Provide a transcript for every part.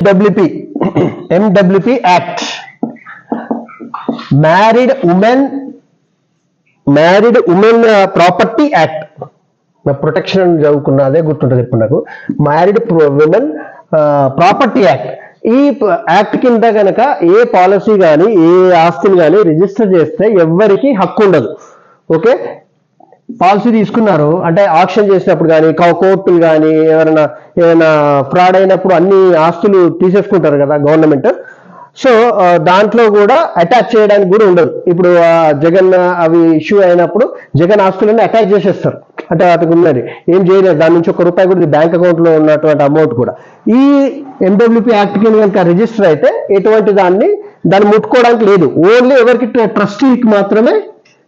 MWP act, married women property act. నా protection చదువుకున్నా అదే గుర్తుంటుంది ఇప్పుడు నాకు. Married women property act. ఈ యాక్ట్ కింద కనుక ఏ పాలసీ కానీ ఏ ఆస్తిని కానీ రిజిస్టర్ చేస్తే ఎవ్వరికి హక్కు ఉండదు. ఓకే, పాలసీ తీసుకున్నారు అంటే ఆక్షన్ చేసినప్పుడు కానీ కోర్టులు కానీ ఏమైనా ఫ్రాడ్ అయినప్పుడు అన్ని ఆస్తులు తీసేసుకుంటారు కదా గవర్నమెంట్. సో దాంట్లో కూడా అటాచ్ చేయడానికి కూడా ఉండదు. ఇప్పుడు జగన్ అవి ఇష్యూ అయినప్పుడు జగన్ ఆస్తులన్నీ అటాచ్ చేసేస్తారు. అంటే అతనికి ఉన్నది ఏం చేయలేదు, దాని నుంచి ₹1 కూడా బ్యాంక్ అకౌంట్ లో ఉన్నటువంటి అమౌంట్ కూడా. ఈ ఎండబ్ల్యూపీ యాక్ట్ కింద కనుక రిజిస్టర్ అయితే ఎటువంటి దాన్ని ముట్టుకోవడానికి లేదు. ఓన్లీ ఎవరికి ట్రస్టీకి మాత్రమే.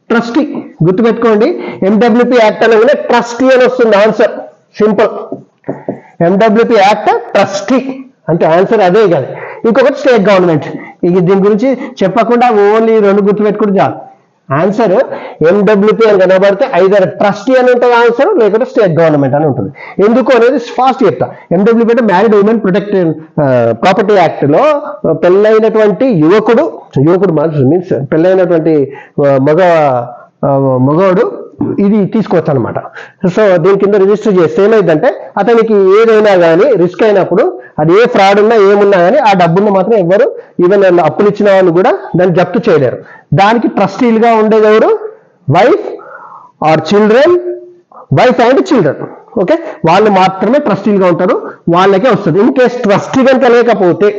ట్రస్టీ గుర్తుపెట్టుకోండి, ఎండబ్ల్యూపీ యాక్ట్ అనగానే ట్రస్టీ అని వస్తుంది answer. Simple, MWP act trustee అంటే ఆన్సర్ అదే కదా. ఇంకొకటి స్టేట్ గవర్నమెంట్. ఇక దీని గురించి చెప్పకుండా ఓన్లీ 2 గుర్తుపెట్టుకుంటే చాలు. ఆన్సర్ ఎండబ్ల్యూపీ అని కనబడితే ఐదర్ ట్రస్టీ అని ఉంటుంది ఆన్సర్, లేకపోతే స్టేట్ గవర్నమెంట్ అని ఉంటుంది. ఎందుకు అనేది ఫాస్ట్ చెప్తా. ఎండబ్ల్యూపీ అంటే మ్యారీడ్ ఉమెన్ ప్రాపర్టీ యాక్ట్ లో పెళ్ళైనటువంటి యువకుడు మీన్స్ పెళ్ళైనటువంటి మగవాడు ఇది తీసుకోవచ్చు అనమాట. సో దీని కింద రిజిస్టర్ చేస్తే ఏమైందంటే అతనికి ఏదైనా కానీ రిస్క్ అయినప్పుడు అది ఏ ఫ్రాడ్ ఉన్నా ఏమున్నా కానీ ఆ డబ్బును మాత్రం ఎవరు ఈవెన్ అప్పులు ఇచ్చిన వాళ్ళు కూడా దాన్ని జప్తు చేయలేరు. దానికి ట్రస్టీలుగా ఉండేది ఎవరు? Wife and children. ఓకే, వాళ్ళు మాత్రమే ట్రస్టీలుగా ఉంటారు, వాళ్ళకే వస్తుంది. ఇన్ కేస్ ట్రస్టీ కనుక లేకపోతే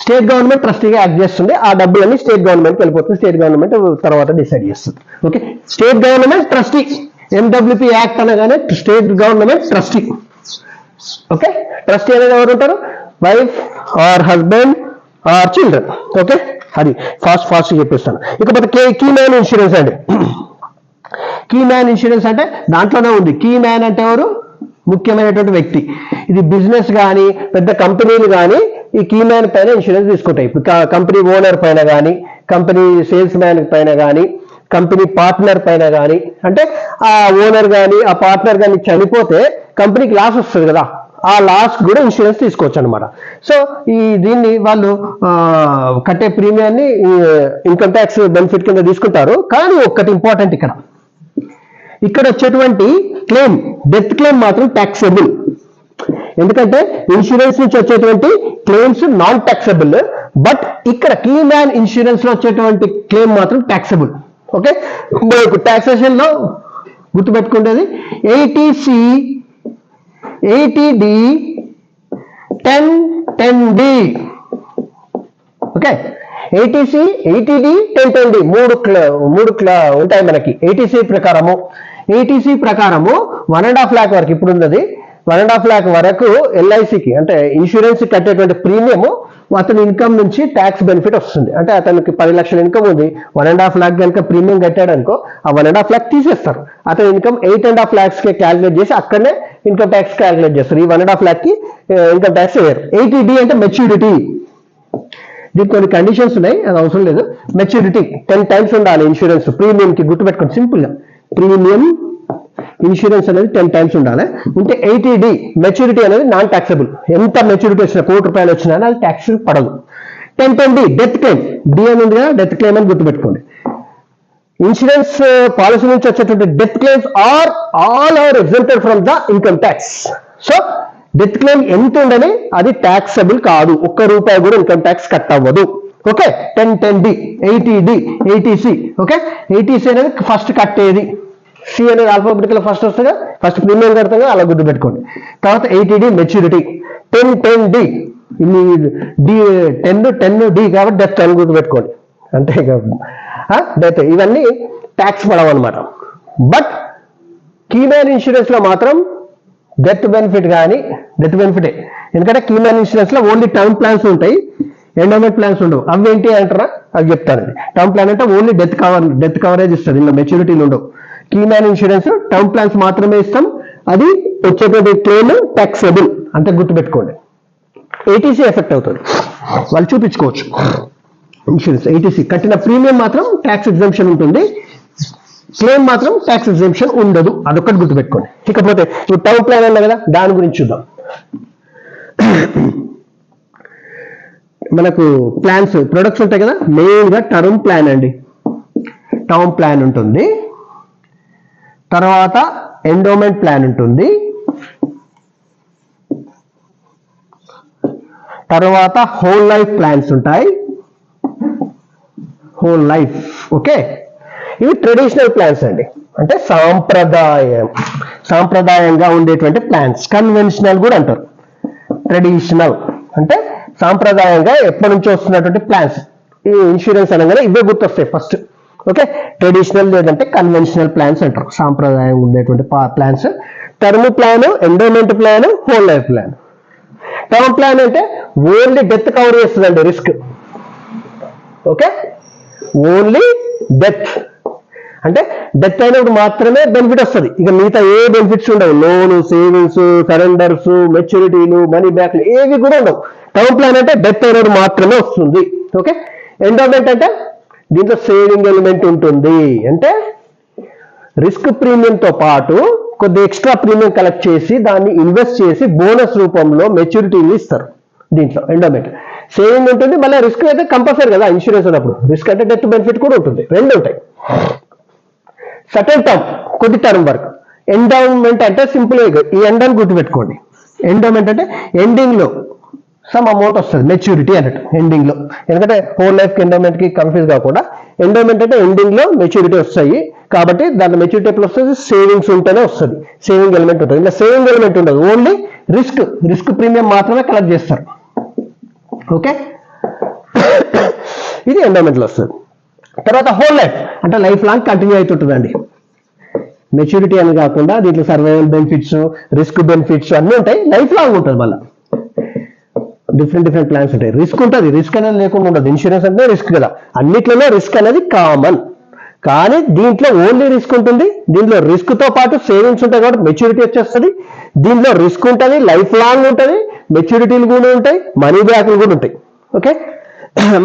స్టేట్ గవర్నమెంట్ ట్రస్టీగా యాక్ట్ చేస్తుంది. ఆ డబ్బులన్నీ స్టేట్ గవర్నమెంట్కి వెళ్ళిపోతుంది. స్టేట్ గవర్నమెంట్ తర్వాత డిసైడ్ చేస్తుంది. Okay, state government trustee. MWP act అనగానే state government trustee. Okay, trustee అనేది ఎవరు ఉంటారు? Wife or husband or children. Okay, అది ఫాస్ట్ చెప్పేస్తాను. ఇకపోతే కీ మ్యాన్ ఇన్సూరెన్స్ అండి. కీ మ్యాన్ ఇన్సూరెన్స్ అంటే దాంట్లోనే ఉంది. కీ మ్యాన్ అంటే ఎవరు? ముఖ్యమైనటువంటి వ్యక్తి. ఇది బిజినెస్ కానీ పెద్ద కంపెనీలు కానీ ఈ కీ మ్యాన్ పైన ఇన్సూరెన్స్ తీసుకుంటాయి. ఇప్పుడు కంపెనీ ఓనర్ పైన కానీ, కంపెనీ సేల్స్ మ్యాన్ పైన కానీ, కంపెనీ పార్ట్నర్ పైన కానీ, అంటే ఆ ఓనర్ కానీ ఆ పార్ట్నర్ కానీ చనిపోతే కంపెనీకి లాస్ వస్తుంది కదా, ఆ లాస్ కూడా ఇన్సూరెన్స్ తీసుకోవచ్చు అనమాట. సో దీన్ని వాళ్ళు కట్టే ప్రీమియాన్ని ఇన్కమ్ ట్యాక్స్ బెనిఫిట్ కింద తీసుకుంటారు. కానీ ఒక్కటి ఇంపార్టెంట్, ఇక్కడ వచ్చేటువంటి క్లెయిమ్, డెత్ క్లెయిమ్ మాత్రం ట్యాక్సబుల్. ఎందుకంటే ఇన్సూరెన్స్ నుంచి వచ్చేటువంటి క్లెయిమ్స్ నాన్ ట్యాక్సబుల్, బట్ ఇక్కడ కీ మ్యాన్ ఇన్సూరెన్స్ లో వచ్చేటువంటి క్లెయిమ్ మాత్రం ట్యాక్సబుల్. ఓకే, మనకు టాక్సేషన్ లో గుర్తుపెట్టుకునేది 80D 1010D. Okay, 80D 1010D మూడు ఉంటాయి మనకి. 80C ప్రకారము 1.5 lakh వరకు ఇప్పుడు ఉన్నది. 1.5 lakh వరకు ఎల్ఐసికి అంటే ఇన్సూరెన్స్ కట్టేటువంటి ప్రీమియము అతని ఇన్కమ్ నుంచి ట్యాక్స్ బెనిఫిట్ వస్తుంది. అంటే అతనికి 10 లక్షల ఇన్కమ్ ఉంది, 1.5 lakh కనుక ప్రీమియం కట్టాడు అనుకో, ఆ 1.5 lakh తీసేస్తారు. అతని ఇన్కమ్ 8.5 lakhs కి క్యాలిక్యులేట్ చేసి అక్కడనే ఇన్కమ్ ట్యాక్స్ క్యాలిక్యులేట్ చేస్తారు. ఈ 1.5 lakh కి ఇన్కమ్ ట్యాక్స్ వేయరు. 80D అంటే మెచ్యూరిటీ. దీనికి కొన్ని కండిషన్స్ ఉన్నాయి, అది అవసరం లేదు. మెచ్యూరిటీ 10 times ఉండాలి ఇన్సూరెన్స్ ప్రీమియం కి. గుర్తుపెట్టుకోండి సింపుల్ గా, ప్రీమియం ఇన్సూరెన్స్ అనేది 10 times ఉండాలి. ఉంటే 80D మెచ్యూరిటీ అనేది నాన్ ట్యాక్సబుల్. ఎంత మెచ్యూరిటీ వచ్చినా ₹1 వచ్చినా అది ట్యాక్స్ పడదు. 1010D death claim. డి అని ఉంది కదా, డెత్ క్లెయిమ్ అని గుర్తుపెట్టుకోండి. ఇన్సూరెన్స్ పాలసీ నుంచి వచ్చేటువంటి death claims all are exempted from the income tax. So death claim ఎంత ఉండని అది ట్యాక్సబుల్ కాదు, ₹1 కూడా ఇన్కమ్ ట్యాక్స్ కట్ అవ్వదు. Okay, 1010D 80D 80C. Okay, 80C అనేది ఫస్ట్ కట్టేది. సి అనేది ఆల్ఫాబెటికల్ ఫస్ట్ వస్తుందిగా, ఫస్ట్ ప్రీమియం కడతాగా, అలా గుర్తుపెట్టుకోండి. తర్వాత 80D మెచ్యూరిటీ. 1010D10D కాబట్టి డెత్ అని గుర్తుపెట్టుకోండి. అంతే డెత్, ఇవన్నీ ట్యాక్స్ పడవు అనమాట. బట్ కీ మ్యాన్ ఇన్సూరెన్స్ లో మాత్రం డెత్ బెనిఫిట్ కానీ డెత్ బెనిఫిటే. ఎందుకంటే కీ మ్యాన్ ఇన్సూరెన్స్ లో ఓన్లీ టర్మ్ ప్లాన్స్ ఉంటాయి, ఎండోమెంట్ ప్లాన్స్ ఉండవు. అవి ఏంటి అంటారా, అది చెప్తాను. టర్మ్ ప్లాన్ అంటే ఓన్లీ డెత్ కవరేజ్ ఇస్తుంది, ఇందులో మెచ్యూరిటీలు ఉండవు. Key man insurance term plans మాత్రమే ఇస్తాం, అది వచ్చేటువంటి క్లెయిమ్ ట్యాక్సబుల్. అంతే గుర్తుపెట్టుకోండి. 80C ఎఫెక్ట్ అవుతుంది, వాళ్ళు చూపించుకోవచ్చు. ఇన్సూరెన్స్ 80C కట్టిన ప్రీమియం మాత్రం ట్యాక్స్ ఎగ్జంప్షన్ ఉంటుంది, క్లెయిమ్ మాత్రం ట్యాక్స్ ఎగ్జంప్షన్ ఉండదు. అదొక్కటి గుర్తుపెట్టుకోండి. ఇకపోతే ఇప్పుడు టర్మ్ ప్లాన్ అన్నా కదా, దాని గురించి చూద్దాం. మనకు ప్లాన్స్ ప్రొడక్ట్స్ ఉంటాయి కదా, మెయిన్గా టర్మ్ ప్లాన్ అండి. టర్మ్ ప్లాన్ ఉంటుంది, తర్వాత ఎండోమెంట్ ప్లాన్ ఉంటుంది, తర్వాత హోల్ లైఫ్ ప్లాన్స్ ఉంటాయి. Whole life. ఓకే, ఇవి ట్రెడిషనల్ ప్లాన్స్ అండి, అంటే సాంప్రదాయంగా ఉండేటువంటి ప్లాన్స్. కన్వెన్షనల్ కూడా అంటారు. ట్రెడిషనల్ అంటే సాంప్రదాయంగా ఎప్పటి నుంచో వస్తున్నటువంటి ప్లాన్స్. ఈ ఇన్సూరెన్స్ అనగానే ఇవే గుర్తొస్తాయి ఫస్ట్. ఓకే, ట్రెడిషనల్ లేదంటే కన్వెన్షనల్ ప్లాన్స్ అంటారు, సాంప్రదాయంగా ఉండేటువంటి plans. Term plan, endowment plan, whole life plan. Term plan అంటే ఓన్లీ డెత్ కవర్ చేస్తుందండి, రిస్క్. ఓకే, ఓన్లీ డెత్ అంటే డెత్ అయినప్పుడు మాత్రమే బెనిఫిట్ వస్తుంది, ఇక మిగతా ఏ బెనిఫిట్స్ ఉండవు. లోను, సేవింగ్స్, సరెండర్స్, మెచ్యూరిటీలు, మనీ బ్యాక్లు ఏవి కూడా ఉండవు. టర్మ్ ప్లాన్ అంటే డెత్ అయినప్పుడు మాత్రమే వస్తుంది. ఓకే, ఎండోమెంట్ అంటే దీంట్లో సేవింగ్ ఎలిమెంట్ ఉంటుంది, అంటే రిస్క్ ప్రీమియంతో పాటు కొద్ది ఎక్స్ట్రా ప్రీమియం కలెక్ట్ చేసి దాన్ని ఇన్వెస్ట్ చేసి బోనస్ రూపంలో మెచ్యూరిటీని ఇస్తారు. దీంట్లో ఎండోమెంట్ సేవింగ్ ఉంటుంది, మళ్ళీ రిస్క్ అయితే కంపల్సరీ కదా ఇన్సూరెన్స్ ఉన్నప్పుడు. రిస్క్ అంటే డెత్ బెనిఫిట్ కూడా ఉంటుంది, రెండు ఉంటాయి. సర్టెన్ టర్మ్, కొద్ది టర్మ్ వరకు. ఎండోమెంట్ అంటే సింపుల్ ఈ ఎండ్ అని గుర్తుపెట్టుకోండి. ఎండోమెంట్ అంటే ఎండింగ్ లో సమ్ అమౌంట్ వస్తుంది, మెచ్యూరిటీ అన్నట్టు ఎండింగ్ లో. ఎందుకంటే హోల్ లైఫ్ కి ఎండోమెంట్ కి కన్ఫ్యూజ్ కాకుండా, ఎండోమెంట్ అంటే ఎండింగ్ లో మెచ్యూరిటీ వస్తాయి కాబట్టి దాంట్లో మెచ్యూరిటీ ఎప్పుడు వస్తుంది, సేవింగ్స్ ఉంటేనే వస్తుంది, సేవింగ్ ఎలిమెంట్ ఉంటుంది. ఇలా సేవింగ్ ఎలిమెంట్ ఉండదు, ఓన్లీ రిస్క్ ప్రీమియం మాత్రమే కలెక్ట్ చేస్తారు. ఓకే, ఇది ఎండోమెంట్లో వస్తుంది. తర్వాత హోల్ లైఫ్ అంటే లైఫ్ లాంగ్ కంటిన్యూ అవుతుంటుందండి. మెచ్యూరిటీ అని కాకుండా దీంట్లో సర్వైవల్ బెనిఫిట్స్, రిస్క్ బెనిఫిట్స్ అన్నీ ఉంటాయి, లైఫ్ లాంగ్ ఉంటుంది. మళ్ళీ డిఫరెంట్ ప్లాన్స్ ఉంటాయి. రిస్క్ ఉంటుంది, రిస్క్ అనేది లేకుండా ఉండదు. ఇన్సూరెన్స్ అంటే రిస్క్ కదా, అన్నిట్లోనే రిస్క్ అనేది కామన్. కానీ దీంట్లో ఓన్లీ రిస్క్ ఉంటుంది. దీంట్లో రిస్క్ తో పాటు సేవింగ్స్ ఉంటాయి కాబట్టి మెచ్యూరిటీ వచ్చేస్తుంది. దీంట్లో రిస్క్ ఉంటుంది, లైఫ్ లాంగ్ ఉంటుంది, మెచ్యూరిటీలు కూడా ఉంటాయి, మనీ బ్యాక్లు కూడా ఉంటాయి. ఓకే,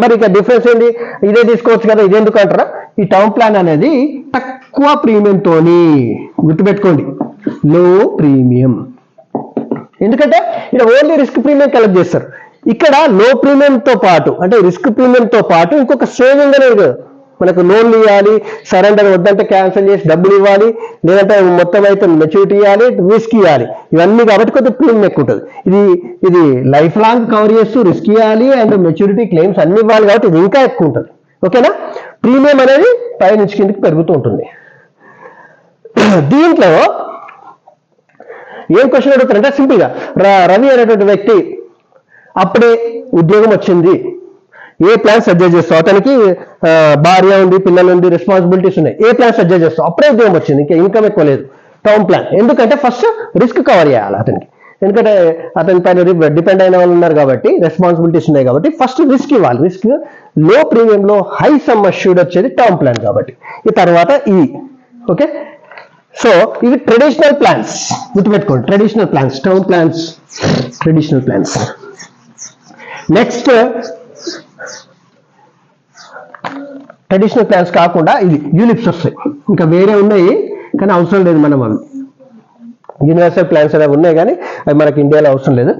మరి ఇక డిఫరెన్స్ ఏంటి, ఇదే తీసుకోవచ్చు కదా, ఇదెందుకు అంటారా? ఈ టర్మ్ ప్లాన్ అనేది తక్కువ ప్రీమియంతోని, గుర్తుపెట్టుకోండి, లో ప్రీమియం. ఎందుకంటే ఇక్కడ ఓన్లీ రిస్క్ ప్రీమియం కలెక్ట్ చేస్తారు. ఇక్కడ లో ప్రీమియంతో పాటు అంటే రిస్క్ ప్రీమియంతో పాటు ఇంకొక సేవింగ్ అనేది, మనకు లోన్లు ఇవ్వాలి, సరెండర్ వద్దంటే క్యాన్సిల్ చేసి డబ్బులు ఇవ్వాలి, లేదంటే మొత్తం అయితే మెచ్యూరిటీ ఇవ్వాలి, రిస్క్ ఇవ్వాలి, ఇవన్నీ కాబట్టి కొద్దిగా ప్రీమియం ఎక్కువ ఉంటుంది. ఇది లైఫ్ లాంగ్ కవర్ చేస్తూ రిస్క్ ఇవ్వాలి అండ్ మెచ్యూరిటీ క్లెయిమ్స్ అన్ని ఇవ్వాలి కాబట్టి ఇది ఇంకా ఎక్కువ ఉంటుంది. ఓకేనా, ప్రీమియం అనేది పై నుంచి కిందకి పెరుగుతూ ఉంటుంది. దీంట్లో ఏం క్వశ్చన్ అడుగుతారంటే సింపుల్ గా, రవి అనేటువంటి వ్యక్తి అప్పుడే ఉద్యోగం వచ్చింది, ఏ ప్లాన్ సజెస్ట్ చేస్తావు? అతనికి భార్య ఉంది, పిల్లలు ఉంది, రెస్పాన్సిబిలిటీస్ ఉన్నాయి, ఏ ప్లాన్ సజెస్ట్ చేస్తావు? అప్పుడే ఉద్యోగం వచ్చింది, ఇంకా ఇన్కమ్ ఎక్కువ లేదు. Term plan. ఎందుకంటే ఫస్ట్ రిస్క్ కవర్ చేయాలి అతనికి, ఎందుకంటే అతని పైన డిపెండ్ అయిన వాళ్ళు ఉన్నారు కాబట్టి, రెస్పాన్సిబిలిటీస్ ఉన్నాయి కాబట్టి ఫస్ట్ రిస్క్ ఇవ్వాలి. రిస్క్ లో ప్రీమియంలో హై సమ్ అష్యూర్డ్ వచ్చేది టర్మ్ ప్లాన్ కాబట్టి. ఈ తర్వాత ఓకే, సో ఇవి ట్రెడిషనల్ ప్లాన్స్, గుర్తుపెట్టుకోండి. Traditional plans, term plans, traditional plans. Next traditional plans కాకుండా ఇది యూనిట్స్ వస్తాయి, ఇంకా వేరే ఉన్నాయి కానీ అవసరం లేదు. మనం అవి యూనివర్సల్ ప్లాన్స్ అనేవి ఉన్నాయి కానీ అవి మనకి ఇండియాలో అవసరం లేదు.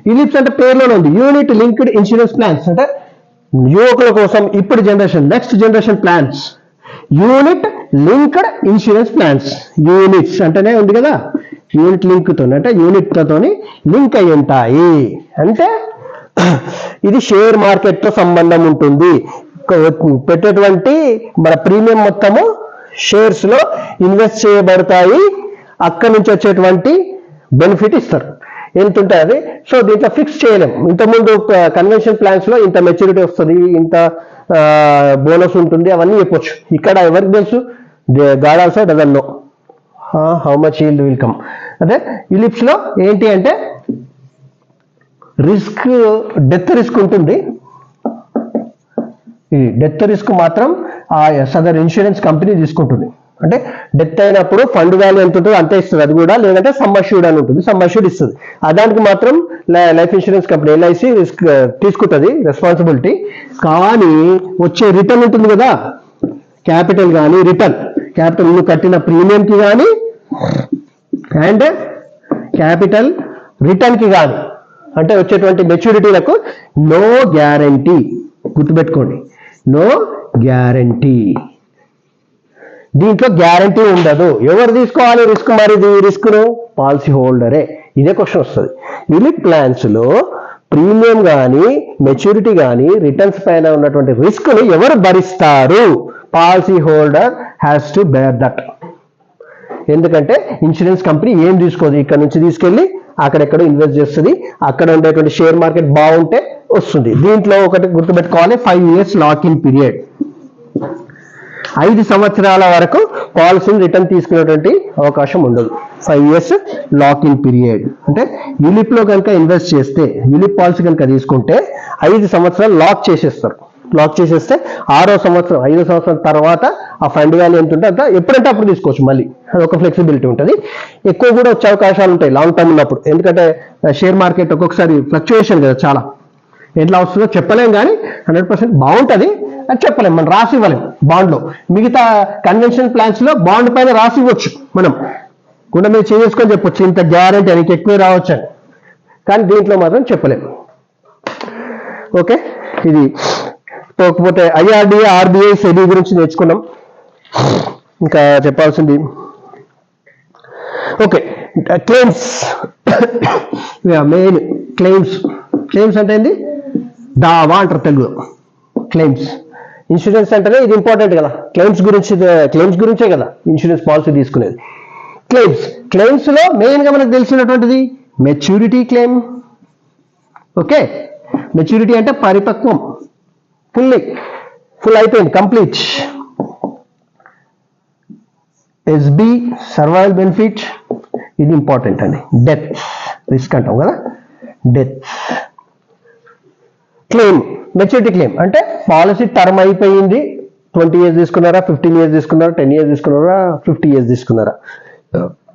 యూనిట్స్ అంటే పేర్లోనే ఉంది, యూనిట్ లింక్డ్ ఇన్సూరెన్స్ ప్లాన్స్. అంటే యువకుల కోసం ఇప్పుడు generation, next generation plans, unit linked insurance plans. Units అంటేనే ఉంది కదా, యూనిట్ లింక్ తో అంటే యూనిట్ తోని లింక్ అయి ఉంటాయి. అంటే ఇది షేర్ మార్కెట్ తో సంబంధం ఉంటుంది. పెట్టేటువంటి మన ప్రీమియం మొత్తము షేర్స్ లో ఇన్వెస్ట్ చేయబడతాయి, అక్కడి నుంచి వచ్చేటువంటి బెనిఫిట్ ఇస్తారు. ఎంత ఉంటుంది అది. సో దీంట్లో ఫిక్స్ చేయలేం. ఇంతకుముందు కన్వెన్షన్ ప్లాన్స్ లో ఇంత మెచ్యూరిటీ వస్తుంది, ఇంత బోనస్ ఉంటుంది, అవన్నీ చెప్పొచ్చు. ఇక్కడ ఎవరికి తెలుసు? God also doesn't know how much yield will come. అదే యూలిప్స్ లో ఏంటి అంటే రిస్క్, డెత్ రిస్క్ ఉంటుంది. ఈ డెత్ రిస్క్ మాత్రం ఆ సదర్ ఇన్సూరెన్స్ కంపెనీ తీసుకుంటుంది. అంటే డెత్ అయినప్పుడు ఫండ్ వాల్యూ ఎంత ఉంటుందో అంతే ఇస్తుంది అది కూడా, లేదంటే సమ్ అష్యూర్డ్ అని ఉంటుంది, సమ్ అష్యూర్డ్ ఇస్తుంది. దానికి మాత్రం life insurance company LIC risk తీసుకుంటుంది రెస్పాన్సిబిలిటీ. కానీ వచ్చే రిటర్న్ ఉంటుంది కదా, క్యాపిటల్ కానీ రిటర్న్, క్యాపిటల్ నువ్వు కట్టిన ప్రీమియంకి కానీ అండ్ క్యాపిటల్ రిటర్న్కి కానీ అంటే వచ్చేటువంటి మెచ్యూరిటీలకు నో గ్యారంటీ, గుర్తుపెట్టుకోండి, నో గ్యారంటీ. దీంట్లో గ్యారంటీ ఉండదు. ఎవరు తీసుకోవాలి రిస్క్? మరి రిస్క్ను పాలసీ హోల్డరే. ఇదే క్వశ్చన్ వస్తుంది. యూనిట్ ప్లాన్స్లో ప్రీమియం కానీ మెచ్యూరిటీ కానీ రిటర్న్స్ పైన ఉన్నటువంటి రిస్క్ను ఎవరు భరిస్తారు? Policy holder has to bear that. ఎందుకంటే ఇన్సూరెన్స్ కంపెనీ ఏం తీసుకోదు, ఇక్కడ నుంచి తీసుకెళ్ళి అక్కడెక్కడ ఇన్వెస్ట్ చేస్తుంది, అక్కడ ఉండేటువంటి షేర్ మార్కెట్ బాగుంటే వస్తుంది. దీంట్లో ఒకటి గుర్తుపెట్టుకోవాలి, 5 years లాక్-ఇన్ పీరియడ్. 5 సంవత్సరాల వరకు పాలసీని రిటర్న్ తీసుకునేటువంటి అవకాశం ఉండదు. 5 years లాక్-ఇన్ పీరియడ్ అంటే యూలిప్లో కనుక ఇన్వెస్ట్ చేస్తే, యూలిప్ పాలసీ కనుక తీసుకుంటే 5 సంవత్సరాలు లాక్ చేసేస్తారు. లాక్ చేసేస్తే 6వ సంవత్సరం, 5వ సంవత్సరం తర్వాత ఆ ఫండ్ వాల్యూ ఎంత ఉంటే అంత ఎప్పుడంటే అప్పుడు తీసుకోవచ్చు. మళ్ళీ అదొక ఫ్లెక్సిబిలిటీ ఉంటుంది. ఎక్కువ కూడా వచ్చే అవకాశాలు ఉంటాయి లాంగ్ టర్మ్ ఉన్నప్పుడు. ఎందుకంటే షేర్ మార్కెట్ ఒక్కొక్కసారి ఫ్లక్చుయేషన్ కదా, చాలా ఎట్లా వస్తుందో చెప్పలేం, కానీ 100% బాగుంటుంది అది చెప్పలేం, మనం రాసి ఇవ్వలేం బాండ్లో. మిగతా కన్వెన్షన్ ప్లాన్స్లో బాండ్ పైన రాసి ఇవ్వచ్చు, మనం కూడా మీరు చేసుకొని చెప్పొచ్చు ఇంత గ్యారెంటీ అని, ఎక్కువే రావచ్చు అని. కానీ దీంట్లో మాత్రం చెప్పలేం. ఓకే, ఇది పోకపోతే ఐఆర్డిఏ, ఆర్బీఐ, సెబీ గురించి నేర్చుకున్నాం. ఇంకా చెప్పాల్సింది okay claims. Main claims. Claims అంటే ఏంది? దావా అంటారు తెలుగులో. క్లెయిమ్స్. ఇన్సూరెన్స్ అంటేనే ఇది ఇంపార్టెంట్ కదా, క్లెయిమ్స్ గురించే కదా ఇన్సూరెన్స్ పాలసీ తీసుకునేది. క్లెయిమ్స్ లో మెయిన్ గా మనకు తెలిసినటువంటిది మెచ్యూరిటీ క్లెయిమ్. ఓకే, మెచ్యూరిటీ అంటే పరిపక్వం, ఫుల్ అయిపోయింది, కంప్లీట్. ఎస్బి, సర్వైవల్ బెనిఫిట్, ఇది ఇంపార్టెంట్ అండి. డెత్ రిస్క్ అంటాం కదా, డెత్ క్లెయిమ్. మెచ్యూరిటీ క్లెయిమ్ అంటే పాలసీ టర్మ్ అయిపోయింది, 20 years తీసుకున్నారా, 15 years తీసుకున్నారా, 10 years తీసుకున్నారా, 50 years తీసుకున్నారా,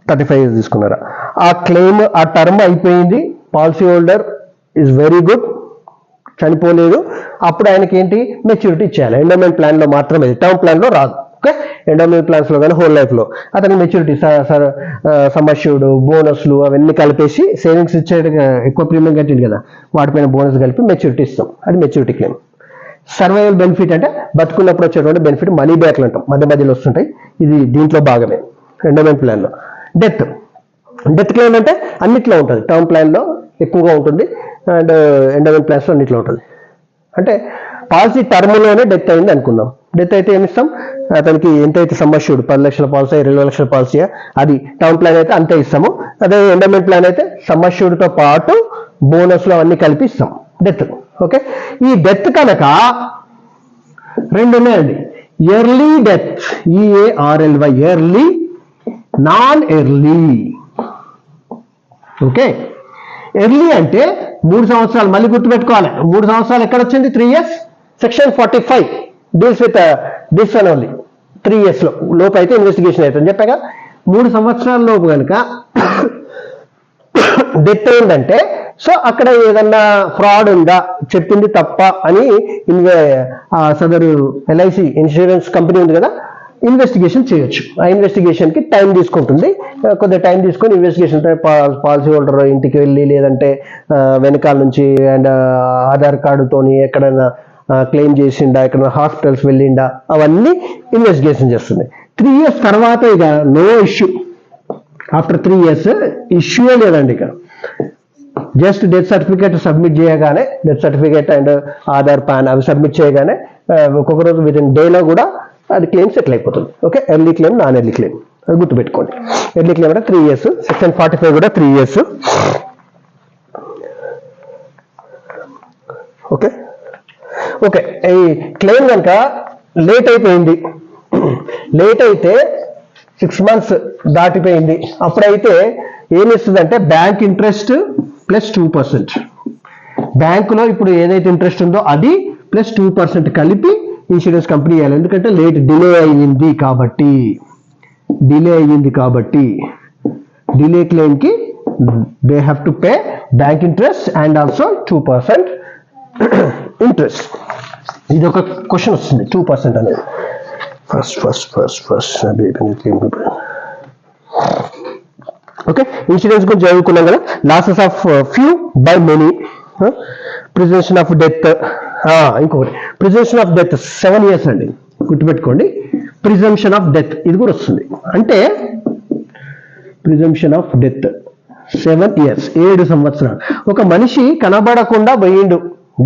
35 years తీసుకున్నారా, ఆ క్లెయిమ్, ఆ టర్మ్ అయిపోయింది, policy holder is very good, చనిపోలేదు, అప్పుడు ఆయనకి ఏంటి మెచ్యూరిటీ ఇచ్చేయాలి. ఎండోమెంట్ ప్లాన్లో మాత్రమే, టర్మ్ ప్లాన్లో రాదు. ఓకే, ఎండోమెంట్ ప్లాన్స్లో కానీ హోల్ లైఫ్లో అతనికి మెచ్యూరిటీ, సమస్యుడు, బోనస్లు అవన్నీ కలిపేసి సేవింగ్స్ ఇచ్చే ఎక్కువ ప్రీమియం కట్టింది కదా, వాటిపైన బోనస్ కలిపి మెచ్యూరిటీ ఇస్తాం, అది మెచ్యూరిటీ క్లెయిమ్. సర్వైవల్ బెనిఫిట్ అంటే బతుకున్నప్పుడు వచ్చేటువంటి బెనిఫిట్, మనీ బ్యాక్లు అంటాం, మధ్యలో వస్తుంటాయి, ఇది దీంట్లో భాగమే ఎండోమెంట్ ప్లాన్లో. డెత్ క్లెయిమ్ అంటే అన్నిట్లో ఉంటుంది, టర్మ్ ప్లాన్లో ఎక్కువగా ఉంటుంది అండ్ ఎండోమెంట్ ప్లాన్స్లో అన్నిట్లో ఉంటుంది. అంటే పాలసీ టర్మ్లోనే డెత్ అయింది అనుకుందాం. డెత్ అయితే ఏమిస్తాం, అతనికి ఎంతైతే సమస్యుడు 10 లక్షల పాలసీ, 20 లక్షల పాలసీ, అది టర్మ్ ప్లాన్ అయితే అంతే ఇస్తాము. అదే ఎండోమెంట్ ప్లాన్ అయితే సమస్యుడితో పాటు బోనస్లు అవన్నీ కలిపి ఇస్తాం. డెత్. ఓకే, ఈ డెత్ కనుక 2 ఉన్నాయండి. Early death, EARLY, early, non early. Okay, early అంటే 3 సంవత్సరాలు, మళ్ళీ గుర్తుపెట్టుకోవాలి, 3 సంవత్సరాలు ఎక్కడ వచ్చింది? 3 years. Section 45 deals with this and only 3 years లోపు అయితే ఇన్వెస్టిగేషన్ అవుతుంది చెప్పాక. 3 సంవత్సరాల లోపు కనుక డెత్ అయిందంటే, సో అక్కడ ఏదన్నా ఫ్రాడ్ ఉందా, చెప్పింది తప్ప అని సదరు LIC ఇన్సూరెన్స్ కంపెనీ ఉంది కదా, ఇన్వెస్టిగేషన్ చేయొచ్చు. ఆ ఇన్వెస్టిగేషన్కి టైం తీసుకుంటుంది, కొద్దిగా టైం తీసుకొని ఇన్వెస్టిగేషన్ పాలసీ హోల్డర్ ఇంటికి వెళ్ళి, లేదంటే వెనకాల నుంచి అండ్ ఆధార్ కార్డుతోని ఎక్కడైనా క్లెయిమ్ చేసిండా, ఎక్కడైనా హాస్పిటల్స్ వెళ్ళిండా, అవన్నీ ఇన్వెస్టిగేషన్ చేస్తుంది. 3 years తర్వాత ఇక నో ఇష్యూ. ఆఫ్టర్ 3 years ఇష్యూయే లేదండి. ఇక జస్ట్ డెత్ సర్టిఫికేట్ సబ్మిట్ చేయగానే, death certificate and Aadhaar, pan అవి సబ్మిట్ చేయగానే ఒక్కొక్క రోజు విత్ ఇన్ డేలో కూడా అది క్లెయిమ్ సెటిల్ అయిపోతుంది. Okay, early claim, non early claim, అది గుర్తుపెట్టుకోండి. ఎర్లీ క్లెయిమ్ అంటే 3 years, సెక్షన్ 45 కూడా 3 years. ఓకే ఓకే ఈ క్లెయిమ్ కనుక లేట్ అయిపోయింది, లేట్ అయితే 6 months దాటిపోయింది, అప్పుడైతే ఏమి ఇస్తుందంటే బ్యాంక్ ఇంట్రెస్ట్ ప్లస్ 2%. బ్యాంకులో ఇప్పుడు ఏదైతే ఇంట్రెస్ట్ ఉందో అది ప్లస్ 2% కలిపి ఇన్సూరెన్స్ కంపెనీ ఇవ్వాలి. ఎందుకంటే డిలే అయ్యింది కాబట్టి డిలే క్లెయిమ్కి they have to pay bank interest and also 2% interest. ఇది ఒక క్వశ్చన్ వస్తుంది, 2% అనేది. ఫస్ట్ ఓకే, ఇన్సూరెన్స్ గురించి చదువుకున్నాం కదా. Losses of few by many, presumption of death. ఇంకొకటి ప్రిజెన్షన్ ఆఫ్ డెత్ 7 years అండి, గుర్తుపెట్టుకోండి. ప్రిజంప్షన్ ఆఫ్ డెత్ ఇది కూడా వస్తుంది. అంటే ప్రిజంప్షన్ ఆఫ్ డెత్ 7 years, 7 సంవత్సరాలు. ఒక మనిషి కనబడకుండా పోయిండు,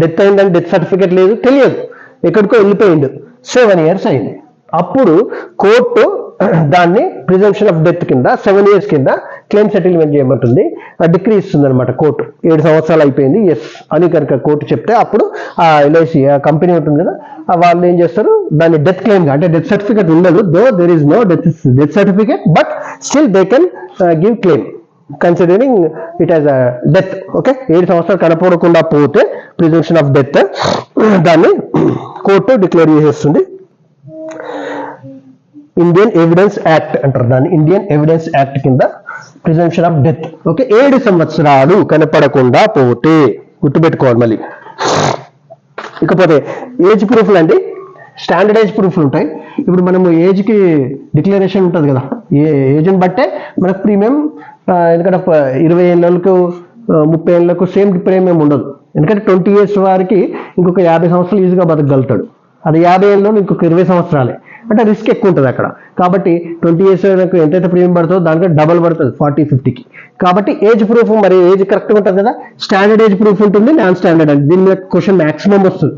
డెత్ అయిందని డెత్ సర్టిఫికేట్ లేదు, తెలియదు, ఎక్కడికో వెళ్ళిపోయిండు, 7 years అయింది. అప్పుడు కోర్టు దాన్ని ప్రిజంప్షన్ ఆఫ్ డెత్ కింద 7 years కింద క్లెయిమ్ సెటిల్మెంట్ చేయమంటుంది. డిగ్రీ ఇస్తుంది అనమాట కోర్టు. 7 సంవత్సరాలు అయిపోయింది ఎస్ అని కనుక కోర్టు చెప్తే అప్పుడు ఆ ఎల్ఐసి ఆ కంపెనీ ఉంటుంది కదా, వాళ్ళు ఏం చేస్తారు, దాన్ని డెత్ క్లెయిమ్ గా, అంటే డెత్ సర్టిఫికేట్ ఉండదు, though there is no death certificate, but still they can give claim considering it as a death. Okay, 7 సంవత్సరాలు కనపడకుండా పోతే ప్రిజంప్షన్ ఆఫ్ డెత్ దాన్ని కోర్టు డిక్లేర్ చేసేస్తుంది. ఇండియన్ ఎవిడెన్స్ యాక్ట్ అంటారు దాన్ని, ఇండియన్ ఎవిడెన్స్ యాక్ట్ కింద presumption of death. Okay, 7 సంవత్సరాలు కనపడకుండా పోతే, గుర్తుపెట్టుకోవాలి మళ్ళీ. ఇకపోతే ఏజ్ ప్రూఫ్లు అండి, స్టాండర్డ్ ఏజ్ ప్రూఫ్లు ఉంటాయి. ఇప్పుడు మనము ఏజ్కి డిక్లరేషన్ ఉంటుంది కదా, ఏజ్ని బట్టే మనకు ప్రీమియం, ఎందుకంటే 20 ఏళ్ళకు 30 ఏళ్ళకు సేమ్ ప్రీమియం ఉండదు. ఎందుకంటే 20 years వారికి ఇంకొక 50 సంవత్సరాలు ఈజీగా బతకగలుగుతాడు, అది 50 ఏళ్ళలో ఇంకొక 20 సంవత్సరాలే, అంటే రిస్క్ ఎక్కువ ఉంటుంది అక్కడ. కాబట్టి 20 years ఎంతైతే ప్రీమియం పడుతుందో దానికంటే డబల్ పడుతుంది 40-50కి. కాబట్టి ఏజ్ ప్రూఫ్, మరి ఏజ్ కరెక్ట్గా ఉంటుంది కదా, స్టాండర్డ్ ఏజ్ ప్రూఫ్ ఉంటుంది, నాన్ స్టాండర్డ్ అంటే దీని మీద క్వశ్చన్ మాక్సిమం వస్తుంది.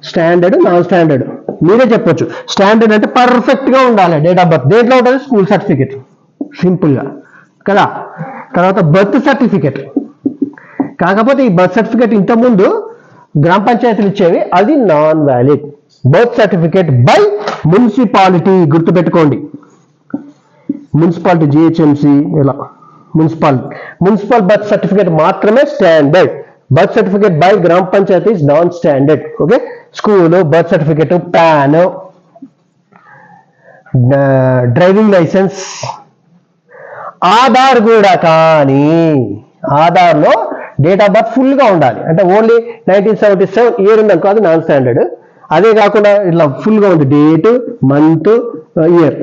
స్టాండర్డ్, నాన్ స్టాండర్డ్ మీరే చెప్పొచ్చు. స్టాండర్డ్ అంటే పర్ఫెక్ట్ గా ఉండాలి, డేట్ ఆఫ్ బర్త్ దేంట్లో ఉంటుంది, స్కూల్ సర్టిఫికేట్ సింపుల్ గా కదా. తర్వాత బర్త్ సర్టిఫికేట్, కాకపోతే ఈ బర్త్ సర్టిఫికేట్ ఇంతకుముందు గ్రామ పంచాయతీలు ఇచ్చేవి, అది non valid. Birth certificate by municipality, గుర్తుపెట్టుకోండి, మున్సిపాలిటీ, జిహెచ్ఎంసి, ఇలా మున్సిపల్ బర్త్ సర్టిఫికేట్ మాత్రమే స్టాండర్డ్. బర్త్ సర్టిఫికేట్ బై గ్రామ పంచాయతీ is non standard. Okay, school birth certificate, PAN, driving licence, Aadhaar కూడా. కానీ ఆధార్లో డేట్ ఆఫ్ బర్త్ ఫుల్ గా ఉండాలి, అంటే ఓన్లీ 1977 ఇయర్ ఉందనుకో అది నాన్ స్టాండర్డ్. అదే కాకుండా ఇట్లా ఫుల్ గా ఉంది, డేట్, మంత్, ఇయర్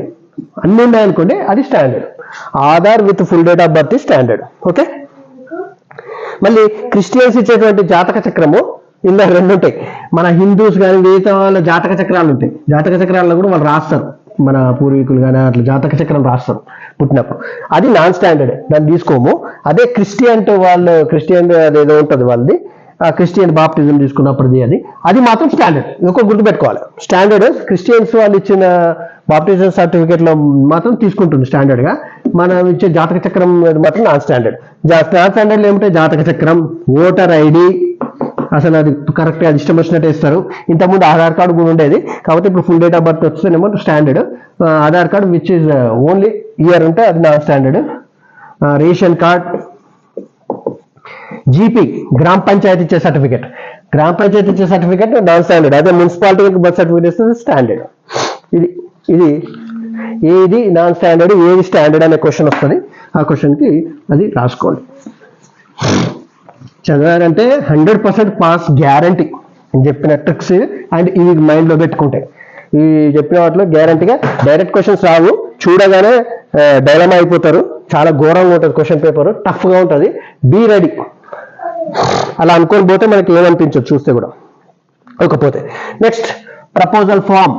అన్ని ఉన్నాయనుకోండి అది standard. Aadhaar with full date of birth standard. Okay, మళ్ళీ క్రిస్టియన్స్ ఇచ్చేటువంటి జాతక చక్రము ఇలా 2 ఉంటాయి. మన హిందూస్ కానీ మిగతా వాళ్ళ జాతక చక్రాలు ఉంటాయి, జాతక చక్రాల్లో కూడా వాళ్ళు రాస్తారు, మన పూర్వీకులు కానీ అట్లా జాతక చక్రం రాస్తారు పుట్టినప్పుడు, అది నాన్ స్టాండర్డ్, దాన్ని తీసుకోము. అదే క్రిస్టియన్ అదేదో ఉంటుంది వాళ్ళది, ఆ క్రిస్టియన్ బాప్టిజం తీసుకున్నప్పుడు అది మాత్రం స్టాండర్డ్. ఇంకొక గుర్తుపెట్టుకోవాలి, స్టాండర్డ్ క్రిస్టియన్స్ వాళ్ళు ఇచ్చిన బాప్టిజం సర్టిఫికేట్ లో మాత్రం తీసుకుంటుంది స్టాండర్డ్ గా, మనం ఇచ్చే జాతక చక్రం మాత్రం నాన్ స్టాండర్డ్. నాన్ స్టాండర్డ్ ఏమిటంటే జాతక చక్రం, ఓటర్ ఐడి, అసలు అది కరెక్ట్గా అది ఇష్టం వచ్చినట్టు ఇస్తారు. ఇంతకుముందు ఆధార్ కార్డు కూడా ఉండేది, కాబట్టి ఇప్పుడు ఫుల్ డేట్ ఆఫ్ బర్త్ వస్తేనేమో standard. Aadhaar card which is only year ఉంటే అది non standard. Ration card, GP gram panchayat ఇచ్చే సర్టిఫికేట్, నాన్ స్టాండర్డ్. అదే మున్సిపాలిటీ బర్త్ సర్టిఫికేట్ ఇస్తే స్టాండర్డ్. ఇది ఏది నాన్ స్టాండర్డ్, ఏది స్టాండర్డ్ అనే క్వశ్చన్ వస్తుంది. ఆ క్వశ్చన్కి అది రాసుకోండి. చదవాలంటే 100% పాస్ గ్యారంటీ అని చెప్పిన ట్రిక్స్ అండ్ ఇవి మైండ్లో పెట్టుకుంటే, ఈ చెప్పిన వాటిలో గ్యారంటీగా డైరెక్ట్ క్వశ్చన్స్ రావు, చూడగానే డైలమా అయిపోతారు, చాలా ఘోరంగా ఉంటుంది క్వశ్చన్ పేపర్, టఫ్గా ఉంటుంది. బీ రెడీ, అలా అనుకొని పోతే మనకి ఏమనిపించదు చూస్తే కూడా. ఇకపోతే next proposal form.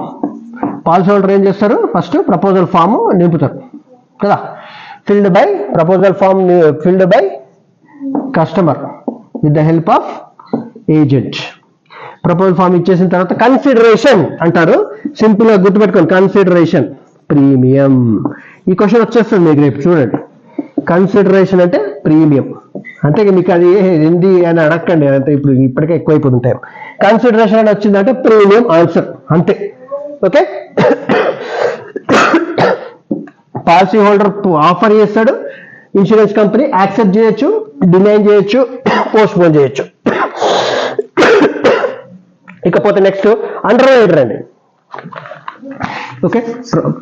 Policy holder ఏం చేస్తారు, ఫస్ట్ ప్రపోజల్ ఫామ్ నింపుతారు కదా, proposal form filled by customer with the help of agent. Proposal form ఇచ్చేసిన తర్వాత కన్సిడరేషన్ అంటారు, సింపుల్ గా గుర్తుపెట్టుకోండి, కన్సిడరేషన్ ప్రీమియం. ఈ క్వశ్చన్ వచ్చేస్తుంది మీకు రేపు చూడండి. కన్సిడరేషన్ అంటే ప్రీమియం, అంటే మీకు అది ఏంది అని అడగండి, అంటే ఇప్పటికే ఎక్కువైపోతుంటాయి. కన్సిడరేషన్ అని వచ్చిందంటే ప్రీమియం ఆన్సర్ అంతే. ఓకే, పాలసీ హోల్డర్ ఆఫర్ చేస్తాడు, ఇన్సూరెన్స్ కంపెనీ యాక్సెప్ట్ చేయొచ్చు, డినై చేయొచ్చు, పోస్ట్ పోన్ చేయొచ్చు. ఇకపోతే నెక్స్ట్ అండర్ రైటర్ అండి. ఓకే,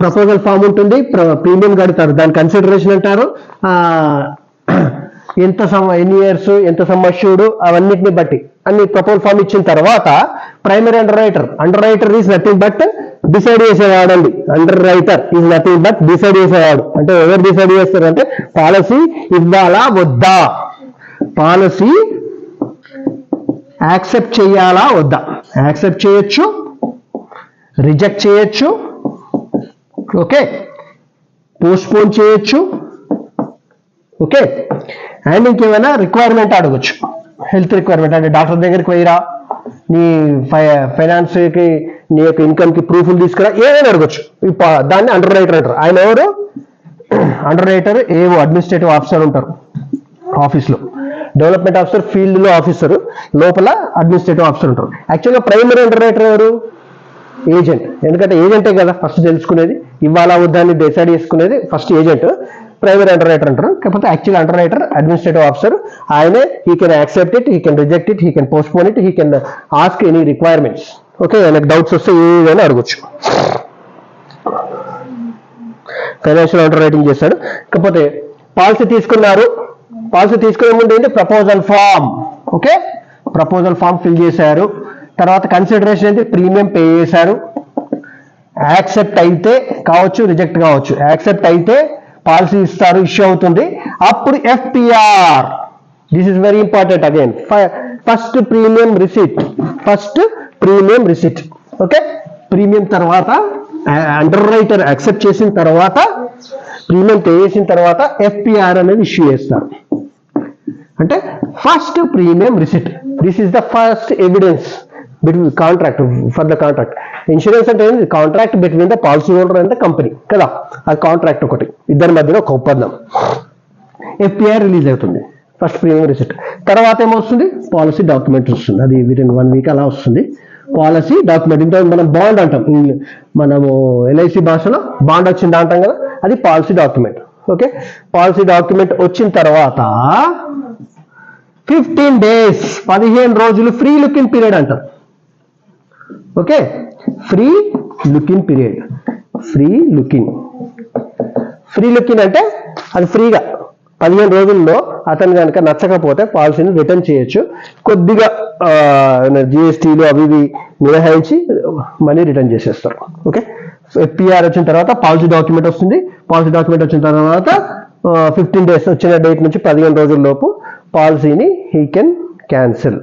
ప్రపోజల్ ఫామ్ ఉంటుంది, ప్రీమియం కడతారు, దాని కన్సిడరేషన్ అంటారు. ఎన్ని ఇయర్స్, ఎంత సంవత్సరుడు, అవన్నిటిని బట్టి అన్ని ప్రపోజల్ ఫామ్ ఇచ్చిన తర్వాత primary under writer is nothing but decide చేసేవాడు అండి. Under writer is nothing but decide చేసేవాడు. అంటే ఎవరు డిసైడ్ చేస్తారు అంటే పాలసీ ఇవ్వాలా వద్దా, పాలసీ యాక్సెప్ట్ చేయాలా వద్దా. యాక్సెప్ట్ చేయొచ్చు, రిజెక్ట్ చేయొచ్చు, ఓకే, పోస్ట్పోన్ చేయొచ్చు, ఓకే. అండ్ ఇంకేమైనా రిక్వైర్మెంట్ అడగచ్చు, హెల్త్ రిక్వైర్మెంట్ అంటే డాక్టర్ దగ్గరికి పోయిరా, నీ ఫైనాన్స్కి నీ యొక్క ఇన్కమ్కి ప్రూఫ్లు తీసుకురా, ఏదైనా అడగచ్చు. దాన్ని అండర్ రైటర్ అంటారు. ఆయన ఎవరు? అండర్ రైటర్ ఏవో అడ్మినిస్ట్రేటివ్ ఆఫీసర్ ఉంటారు ఆఫీస్లో, డెవలప్మెంట్ ఆఫీసర్ ఫీల్డ్లో ఆఫీసర్, లోపల అడ్మినిస్ట్రేటివ్ ఆఫీసర్ ఉంటారు. యాక్చువల్గా ప్రైమరీ అండర్ రైటర్ ఎవరు? ఏజెంట్. ఎందుకంటే ఏజెంటే కదా ఫస్ట్ తెలుసుకునేది, ఇవాళ వద్దాన్ని డిసైడ్ చేసుకునేది first agent. Primary underwriter అంటారు. కాకపోతే actual underwriter administrative officer. ఆయనే he can accept it, he can reject it, he can postpone it, he can ask any requirements. Okay, ఆయనకు డౌట్స్ వస్తే ఏదైనా అడగచ్చు. ఫైనాన్షియల్ అండర్ రైటింగ్ చేస్తాడు. కాకపోతే policy తీసుకున్నారు, పాలసీ తీసుకునే ముందు ఏంటి? Proposal form. Okay, proposal form fill చేశారు. తర్వాత కన్సిడరేషన్ ఏంటి? ప్రీమియం పే చేశారు. యాక్సెప్ట్ అయితే కావచ్చు, రిజెక్ట్ కావచ్చు. యాక్సెప్ట్ అయితే పాలసీ ఇస్తారు, ఇష్యూ అవుతుంది. అప్పుడు ఎఫ్పిఆర్, this is very important again, first premium receipt. First premium receipt. Okay, premium తర్వాత అండర్ రైటర్ యాక్సెప్ట్ చేసిన తర్వాత, ప్రీమియం పే చేసిన తర్వాత ఎఫ్పిఆర్ అనేది ఇష్యూ చేస్తారు. అంటే first premium receipt, this is the first evidence between contract, for the contract. Insurance అంటే ఏంటి? Contract between the policy holder and the company కదా, అది కాంట్రాక్ట్ ఒకటి, ఇద్దరి మధ్యలో ఒక ఒప్పందం. ఎఫ్పిఆర్ రిలీజ్ అవుతుంది, ఫస్ట్ ప్రీమియం రిసిట్. తర్వాత ఏమొస్తుంది? పాలసీ డాక్యుమెంట్ వస్తుంది, అది విదిన్ 1 వీక్ అలా వస్తుంది. పాలసీ డాక్యుమెంట్, ఇంత మనం బాండ్ అంటాం, మనము ఎల్ఐసి భాషలో బాండ్ వచ్చిందా అంటాం కదా, అది policy document. Okay, policy document వచ్చిన తర్వాత 15 డేస్, 15 రోజులు ఫ్రీ లుకింగ్ పీరియడ్ అంటారు. Okay, free looking period. Free looking, free looking అంటే అది ఫ్రీగా 15 రోజుల్లో అతను కనుక నచ్చకపోతే పాలసీని రిటర్న్ చేయొచ్చు. కొద్దిగా జిఎస్టీలు అవి ఇవి మినహాయించి మనీ రిటర్న్ చేసేస్తారు. ఓకే, ఎఫ్పిఆర్ వచ్చిన తర్వాత పాలసీ డాక్యుమెంట్ వస్తుంది. పాలసీ డాక్యుమెంట్ వచ్చిన తర్వాత 15 డేస్, వచ్చిన డేట్ నుంచి 15 రోజుల లోపు పాలసీని హీ కెన్ క్యాన్సిల్.